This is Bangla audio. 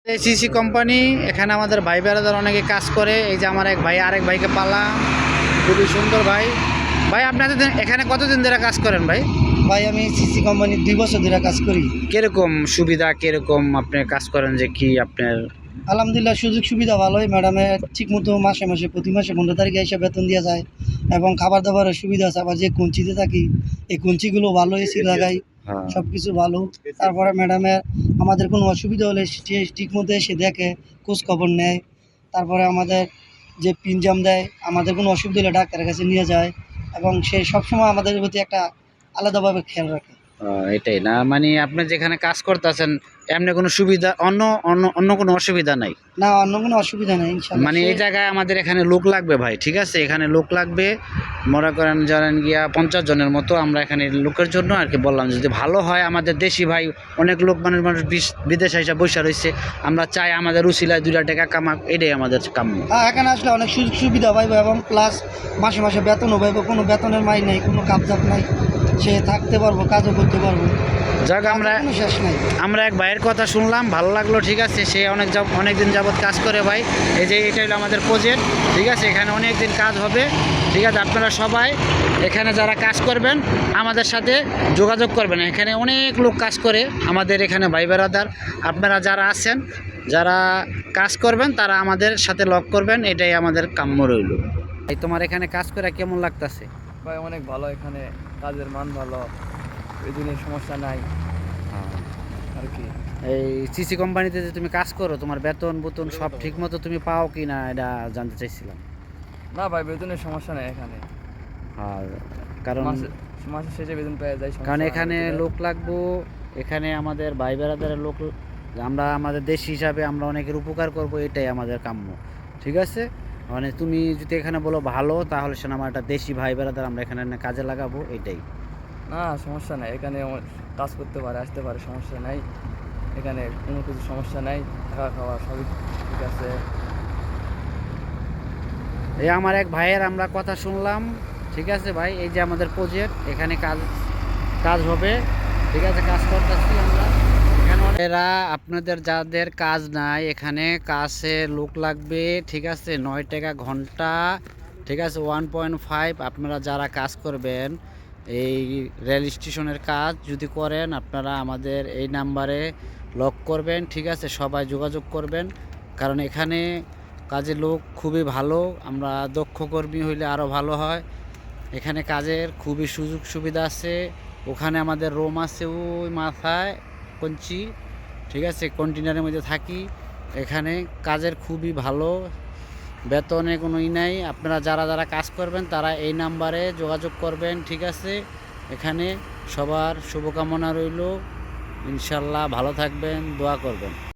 CC company. এখানে আমাদের ভাই বেড়াদার অনেকে কাজ করে। এই যে আমার এক ভাই আরেক ভাইকে পালা, খুবই সুন্দর ভাই। ভাই আপনাদের এখানে কতদিন ধরে কাজ করেন ভাই? ভাই আমি সিসি কোম্পানির 2 বছর ধরে কাজ করি। কিরকম সুবিধা, কিরকম আপনি কাজ করেন যে কি আপনার? আলহামদুলিল্লাহ সুযোগ সুবিধা ভালোই, ম্যাডামের ঠিক মতো মাসে মাসে প্রতি মাসে 15 তারিখে এসে বেতন দেওয়া যায় এবং খাবার দাবারের সুবিধা আছে। আবার যে কুঞ্চিতে থাকি এই কুঞ্চিগুলো ভালো, এসি লাগাই, হ্যাঁ। সব কিছু ভালো। তারপরে ম্যাডামের আমাদের কোনো অসুবিধা হলে সে ঠিক মতো এসে দেখে, খোঁজ খবর নেয়। তারপরে আমাদের যে পিনজাম দেয়, আমাদের কোনো অসুবিধা হলে ডাক্তারের কাছে নিয়ে যায় এবং সে সবসময় আমাদের প্রতি একটা আলাদাভাবে খেয়াল রাখে। এটাই না, মানে আপনি যেখানে কাজ করতেছেন এমনি কোনো সুবিধা, অন্য অন্য অন্য কোনো অসুবিধা নাই? না, অন্য কোনো অসুবিধা নেই ইনশাল্লাহ। মানে এই জায়গায় আমাদের এখানে লোক লাগবে ভাই, ঠিক আছে? এখানে লোক লাগবে, মনে করেন জানেন গিয়া 50 জনের মতো। আমরা এখানে লোকের জন্য আর কি বললাম, যদি ভালো হয় আমাদের দেশি ভাই অনেক লোক, মানুষ বিদেশে এসে বসে রয়েছে, আমরা চাই আমাদের উসিলায় 2 টাকা কামাক, এটাই আমাদের কাম্য। হ্যাঁ, এখানে আসলে অনেক সুযোগ সুবিধা পাইব এবং প্লাস মাসে মাসে বেতনও পাইব, কোনো বেতনের মাই নেই, কোনো কাপজাপ নাই, সে থাকতে পারবো, কাজও করতে পারবো। যাক, কোনো শেষ নাই। আমরা এক ভাইয়ের কথা শুনলাম, ভালো লাগলো, ঠিক আছে? সে অনেক দিন যাবৎ কাজ করে ভাই। এই যে এটা হলো আমাদের প্রজেক্ট, ঠিক আছে? এখানে অনেক দিন কাজ হবে, ঠিক আছে? আপনারা সবাই এখানে যারা কাজ করবেন আমাদের সাথে যোগাযোগ করবেন। এখানে অনেক লোক কাজ করে আমাদের এখানে ভাই বেড়াদার। আপনারা যারা আছেন, যারা কাজ করবেন তারা আমাদের সাথে লক করবেন, এটাই আমাদের কাম্য রইল। এই তোমার এখানে কাজ করে কেমন লাগতেছে? ভাই অনেক ভালো, এখানে কাজের মান ভালো, এই দিনের সমস্যা নাই আর কি। এই সিসি কোম্পানিতে যে তুমি কাজ করো, তোমার বেতন বুতন সব ঠিক মতো তুমি পাও কি না, এটা জানতে চাইছিলাম। না ভাই, বেতনের সমস্যা নেই এখানে। আর কারণ মাসের শেষে বেতন পেয়ে যায়, কারণ এখানে লোক লাগবো, এখানে আমাদের ভাই বেড়াদারের লোক, আমরা আমাদের দেশ হিসাবে আমরা অনেকের উপকার করব, এটাই আমাদের কাম্য, ঠিক আছে? মানে তুমি যদি এখানে বলো ভালো, তাহলে সে আমার একটা দেশি ভাই বেড়াদার আমরা এখানে কাজে লাগাবো, এটাই। না সমস্যা নাই, এখানে কাজ করতে পারে, আসতে পারে, সমস্যা নাই। এখানে কোনো কিছু সমস্যা নাই, থাকা খাওয়া সবই ঠিক আছে। এই আমার এক ভাইয়ের আমরা কথা শুনলাম, ঠিক আছে ভাই? এই যে আমাদের প্রজেক্ট, এখানে কাজ কাজ হবে, ঠিক আছে? কাজ করতেছি আমরা এখানে। এরা আপনাদের যাদের কাজ নাই, এখানে কাজে লোক লাগবে, ঠিক আছে? 9 টাকা ঘন্টা, ঠিক আছে? 1.5। আপনারা যারা কাজ করবেন এই রেল স্টেশনের কাজ যদি করেন, আপনারা আমাদের এই নাম্বারে লক করবেন, ঠিক আছে? সবাই যোগাযোগ করবেন, কারণ এখানে কাজের লোক খুবই ভালো। আমরা দক্ষ কর্মী হইলে আরও ভালো হয়। এখানে কাজের খুবই সুযোগ সুবিধা আছে। ওখানে আমাদের রুম আছে ওই মাথায় কঞ্চি, ঠিক আছে? কন্টেনারের মধ্যে থাকি। এখানে কাজের খুবই ভালো, বেতনে কোনো নাই। আপনারা যারা যারা কাজ করবেন তারা এই নাম্বারে যোগাযোগ করবেন, ঠিক আছে? এখানে সবার শুভকামনা রইল, ইনশাল্লাহ ভালো থাকবেন, দোয়া করবেন।